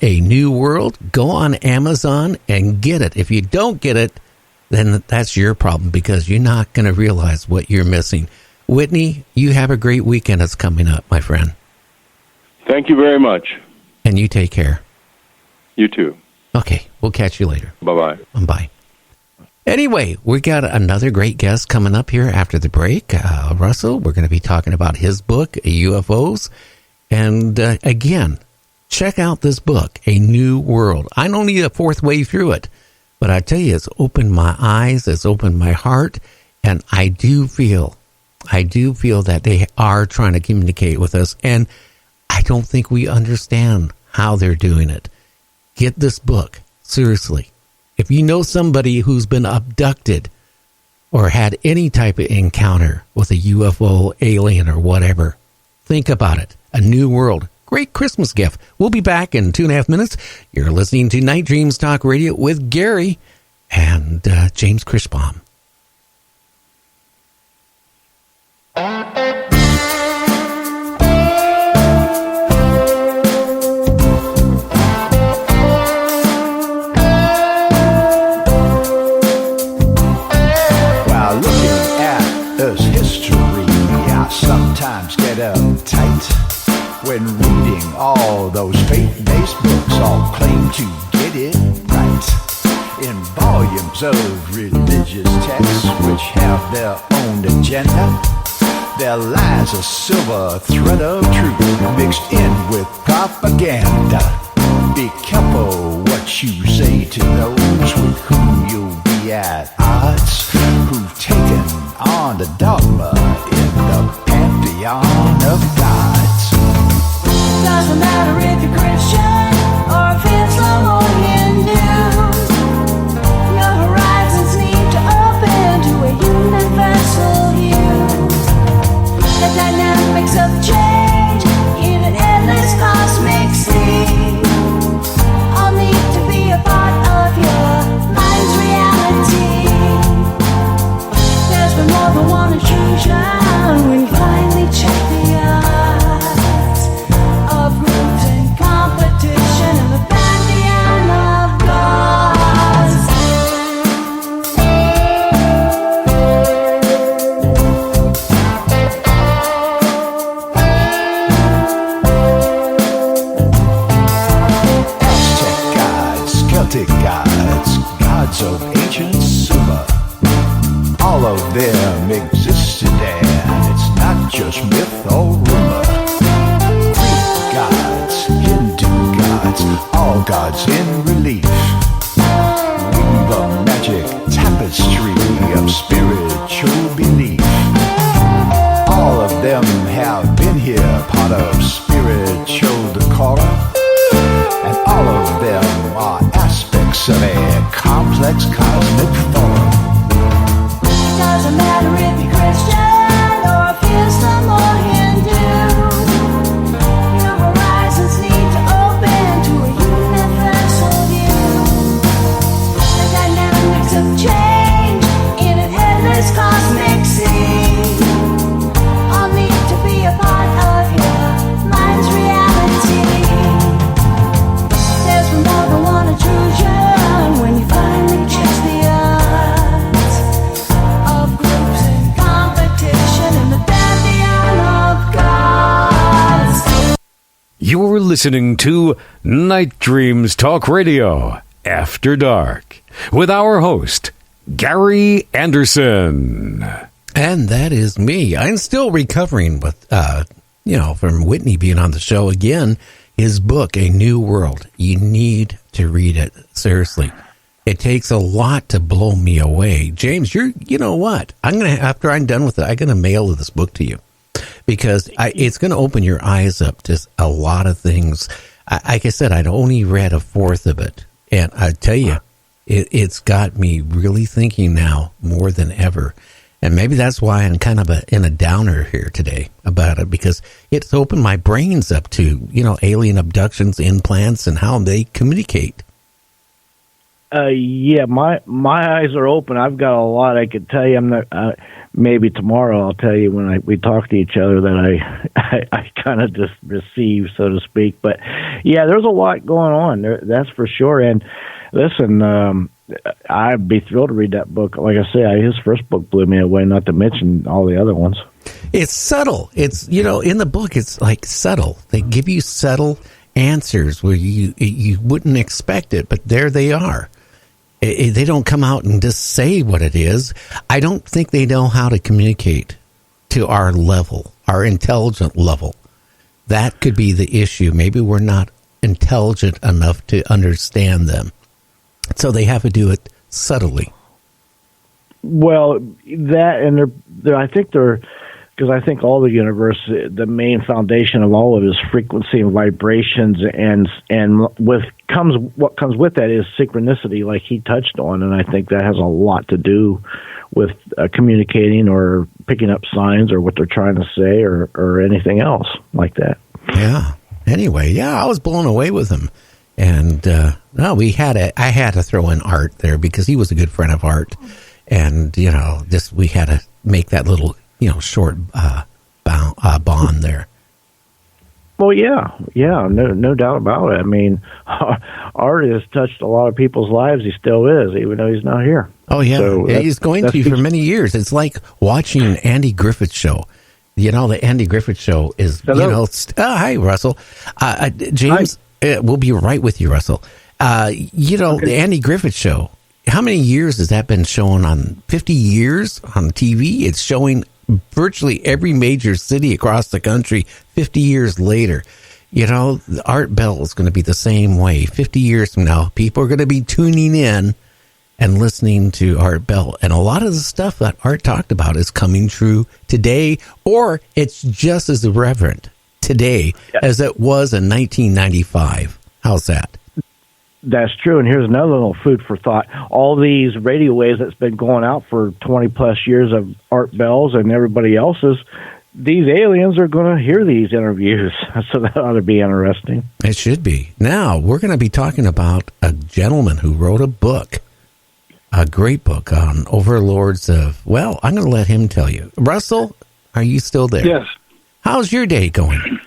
A New World. Go on Amazon and get it. If you don't get it, then that's your problem because you're not going to realize what you're missing. Whitney, you have a great weekend that's coming up, my friend. Thank you very much. And you take care. You too. Okay, we'll catch you later. Bye-bye. Bye. Anyway, we got another great guest coming up here after the break. Russell, we're going to be talking about his book, UFOs. And again, check out this book, A New World. I'm only a fourth way through it, but I tell you, it's opened my eyes, it's opened my heart, and I do feel that they are trying to communicate with us, and I don't think we understand how they're doing it. Get this book, seriously. If you know somebody who's been abducted or had any type of encounter with a UFO, alien, or whatever, think about it. A New World. Great Christmas gift. We'll be back in 2.5 minutes. You're listening to Night Dreams Talk Radio with Gary and James Chrisbaum. Sometimes get uptight when reading all those faith-based books all claim to get it right. In volumes of religious texts which have their own agenda, there lies a silver thread of truth mixed in with propaganda. Be careful what you say to those with whom you'll be at odds, who've taken on the dogma in the pantheon of gods. Doesn't matter if you're Christian or if Islam or Hindu, your horizons need to open to a universal view. The dynamics of change in an endless cosmic sea all need to be a part of your mind's reality. There's been more than one intrusion when you finally check the odds of rules and competition in the pantheon of gods. Aztec gods, Celtic gods, gods of ancient Sumer, all of them exist today, and it's not just myth or rumor. Greek gods, Hindu gods, all gods in relief, weave a magic tapestry of spiritual belief. All of them have been here, part of spiritual decorum, and all of them are aspects of a complex cosmic forum. Doesn't matter if you're Christian or if Islam or Hindu, your horizons need to open to a universal view. The dynamics of change in an endless cosmic sea all need to be a part of your mind's reality. There's more than one intrusion when you finally check the odds of groups and competition in the pantheon of gods. You're listening to Night Dreams Talk Radio After Dark with our host, Gary Anderson. And that is me. I'm still recovering with, from Whitney being on the show again. His book, A New World. You need to read it. Seriously. It takes a lot to blow me away. James, you know what? After I'm done with it, I'm going to mail this book to you because it's going to open your eyes up to a lot of things. Like I said, I'd only read a fourth of it. And I tell you, it's got me really thinking now more than ever. And maybe that's why I'm kind of in a downer here today about it, because it's opened my brains up to, alien abductions, implants, and how they communicate. Yeah, my eyes are open. I've got a lot I could tell you. I'm not. Maybe tomorrow I'll tell you when we talk to each other that I kind of just receive, so to speak. But yeah, there's a lot going on there, that's for sure. And listen, I'd be thrilled to read that book. Like I say, his first book blew me away. Not to mention all the other ones. It's subtle. It's, in the book, it's like subtle. They give you subtle answers where you wouldn't expect it, but there they are. They don't come out and just say what it is. I don't think they know how to communicate to our level, our intelligent level. That could be the issue. Maybe we're not intelligent enough to understand them. So they have to do it subtly. Well, that, and I think because I think all the universe, the main foundation of all of it is frequency and vibrations, and what comes with that is synchronicity, like he touched on, and I think that has a lot to do with communicating or picking up signs or what they're trying to say or anything else like that. Yeah. Anyway, I was blown away with him, and I had to throw in Art there because he was a good friend of Art, and we had to make that little short bond there. Well, yeah, no doubt about it. I mean, Art has touched a lot of people's lives. He still is, even though he's not here. Oh, yeah. So he's going to for many years. It's like watching Andy Griffith's show. The Andy Griffith Show is, hi, Russell. James, we'll be right with you, Russell. Okay. The Andy Griffith Show, how many years has that been shown on? 50 years on TV? It's showing virtually every major city across the country 50 years later. The Art Bell is going to be the same way. 50 years from now, people are going to be tuning in and listening to Art Bell. And a lot of the stuff that Art talked about is coming true today, or it's just as irreverent today as it was in 1995. How's that? That's true. And here's another little food for thought. All these radio waves that's been going out for 20 plus years of Art Bell's and everybody else's, these aliens are going to hear these interviews. So that ought to be interesting. It should be. Now, we're going to be talking about a gentleman who wrote a book, a great book on overlords of, I'm going to let him tell you. Russell, are you still there? Yes. How's your day going?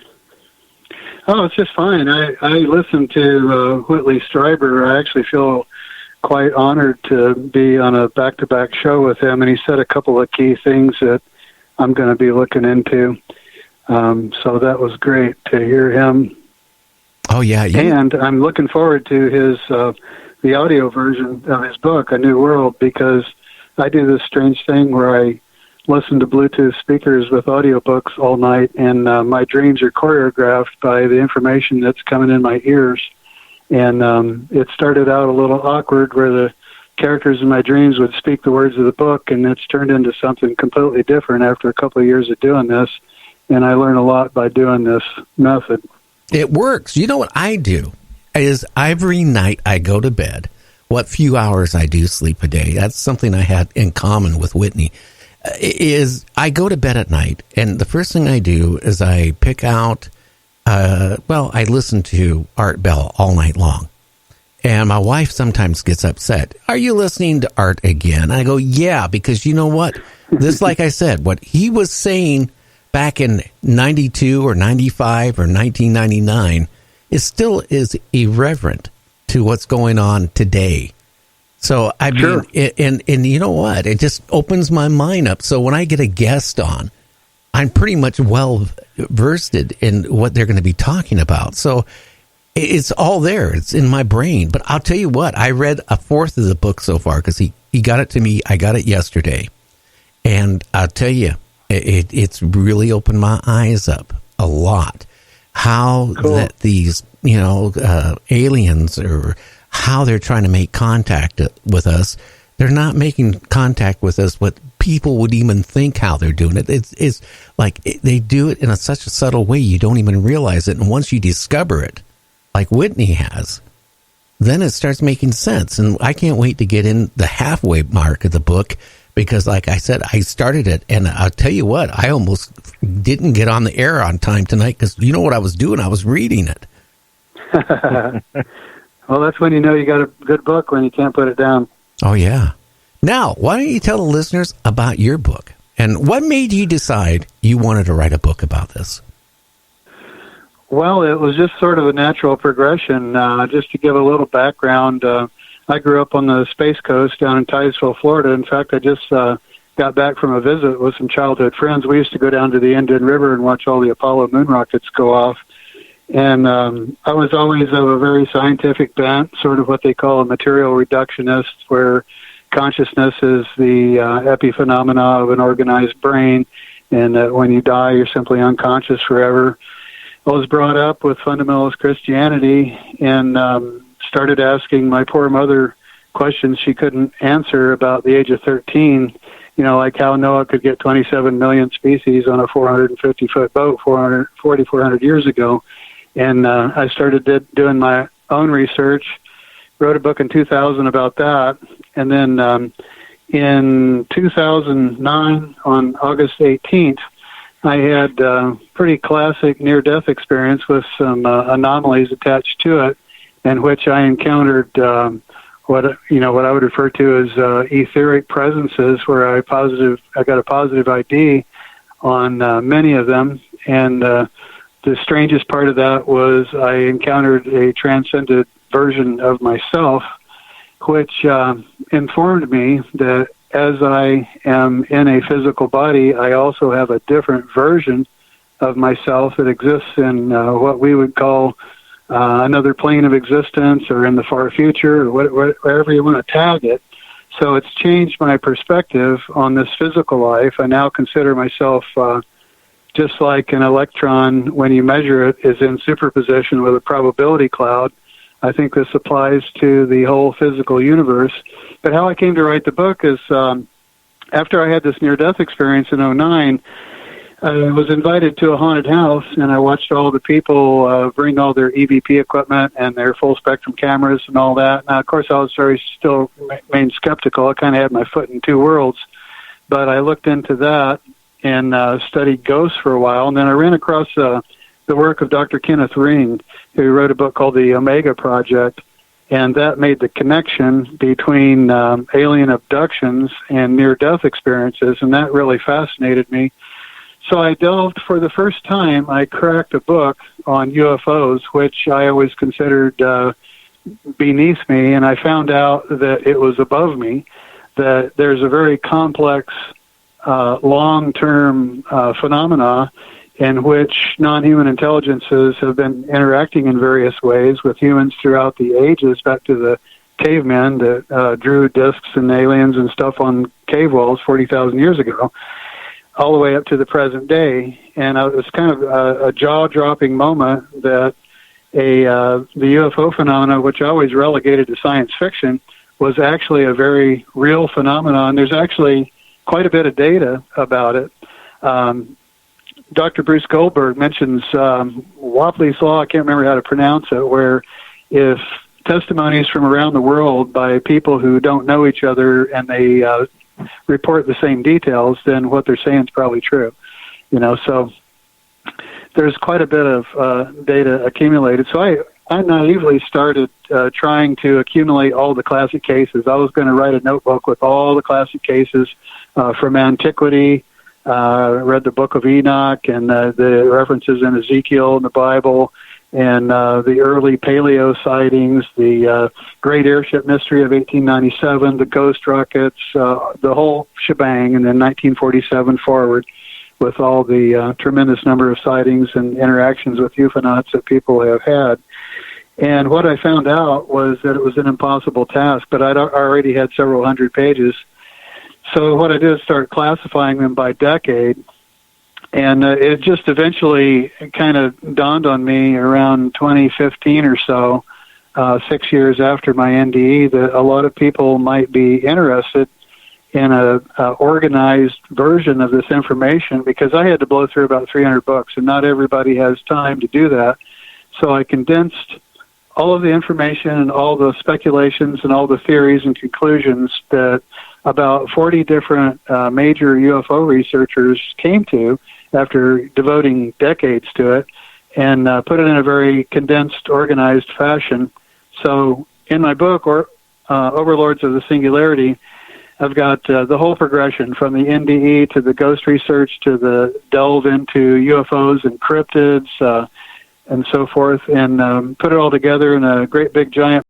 Oh, it's just fine. I listened to Whitley Strieber. I actually feel quite honored to be on a back-to-back show with him, and he said a couple of key things that I'm going to be looking into. So that was great to hear him. Oh, yeah. And I'm looking forward to his the audio version of his book, A New World, because I do this strange thing where I listen to Bluetooth speakers with audiobooks all night, and my dreams are choreographed by the information that's coming in my ears. And it started out a little awkward where the characters in my dreams would speak the words of the book, and it's turned into something completely different after a couple of years of doing this. And I learn a lot by doing this method. It works. You know what I do is every night I go to bed, what few hours I do sleep a day, that's something I had in common with Whitney, is I go to bed at night, and the first thing I do is I pick out, I listen to Art Bell all night long. And my wife sometimes gets upset. Are you listening to Art again? I go, yeah, because you know what? This, like I said, what he was saying back in 92 or 95 or 1999 is irreverent to what's going on today. So I mean, and you know what? It just opens my mind up. So when I get a guest on, I'm pretty much well versed in what they're going to be talking about. So it's all there. It's in my brain. But I'll tell you what, I read a fourth of the book so far because he got it to me. I got it yesterday. And I'll tell you, it's really opened my eyes up a lot. How that these, aliens or how they're trying to make contact with us. They're not making contact with us what people would even think how they're doing it. It's like they do it in such a subtle way you don't even realize it. And once you discover it, like Whitney has, then it starts making sense. And I can't wait to get in the halfway mark of the book because, like I said, I started it. And I'll tell you what, I almost didn't get on the air on time tonight because you know what I was doing? I was reading it. Well, that's when you know you got a good book, when you can't put it down. Oh, yeah. Now, why don't you tell the listeners about your book? And what made you decide you wanted to write a book about this? Well, it was just sort of a natural progression. Just to give a little background, I grew up on the Space Coast down in Titusville, Florida. In fact, I just got back from a visit with some childhood friends. We used to go down to the Indian River and watch all the Apollo moon rockets go off. And I was always of a very scientific bent, sort of what they call a material reductionist, where consciousness is the epiphenomena of an organized brain, and when you die, you're simply unconscious forever. I was brought up with fundamentalist Christianity and started asking my poor mother questions she couldn't answer about the age of 13, like how Noah could get 27 million species on a 450-foot boat 400 years ago. And I started doing my own research, wrote a book in 2000 about that. And then in 2009, on August 18th, I had a pretty classic near-death experience with some anomalies attached to it, in which I encountered what I would refer to as etheric presences, where I got a positive ID on many of them. And the strangest part of that was I encountered a transcended version of myself, which informed me that as I am in a physical body, I also have a different version of myself that exists in what we would call another plane of existence, or in the far future, or wherever you want to tag it. So it's changed my perspective on this physical life. I now consider myself just like an electron, when you measure it, is in superposition with a probability cloud. I think this applies to the whole physical universe. But how I came to write the book is after I had this near-death experience in 2009, I was invited to a haunted house, and I watched all the people bring all their EVP equipment and their full-spectrum cameras and all that. Now, of course, I was still remained skeptical. I kind of had my foot in two worlds. But I looked into that and studied ghosts for a while, and then I ran across the work of Dr. Kenneth Ring, who wrote a book called The Omega Project, and that made the connection between alien abductions and near-death experiences, and that really fascinated me. So I delved, for the first time, I cracked a book on UFOs, which I always considered beneath me, and I found out that it was above me, that there's a very complex long-term phenomena in which non-human intelligences have been interacting in various ways with humans throughout the ages, back to the cavemen that drew discs and aliens and stuff on cave walls 40,000 years ago, all the way up to the present day. And it was kind of a jaw-dropping moment that the UFO phenomena, which I always relegated to science fiction, was actually a very real phenomenon. There's actually quite a bit of data about it. Dr. Bruce Goldberg mentions Whitley's Law, I can't remember how to pronounce it, where if testimonies from around the world by people who don't know each other and they report the same details, then what they're saying is probably true. So there's quite a bit of data accumulated. So I naively started trying to accumulate all the classic cases. I was going to write a notebook with all the classic cases from antiquity. Read the Book of Enoch and the references in Ezekiel and the Bible, and the early paleo sightings, the Great Airship Mystery of 1897, the ghost rockets, the whole shebang, and then 1947 forward, with all the tremendous number of sightings and interactions with UFOnauts that people have had. And what I found out was that it was an impossible task, but I'd already had several hundred pages. So what I did is start classifying them by decade, and it just eventually kind of dawned on me around 2015 or so, 6 years after my NDE, that a lot of people might be interested in a organized version of this information, because I had to blow through about 300 books, and not everybody has time to do that. So I condensed all of the information and all the speculations and all the theories and conclusions that about 40 different major UFO researchers came to after devoting decades to it, and put it in a very condensed, organized fashion So in my book, Overlords of the Singularity, I've got the whole progression from the NDE to the ghost research to the delve into UFOs and cryptids and so forth, and put it all together in a great big giant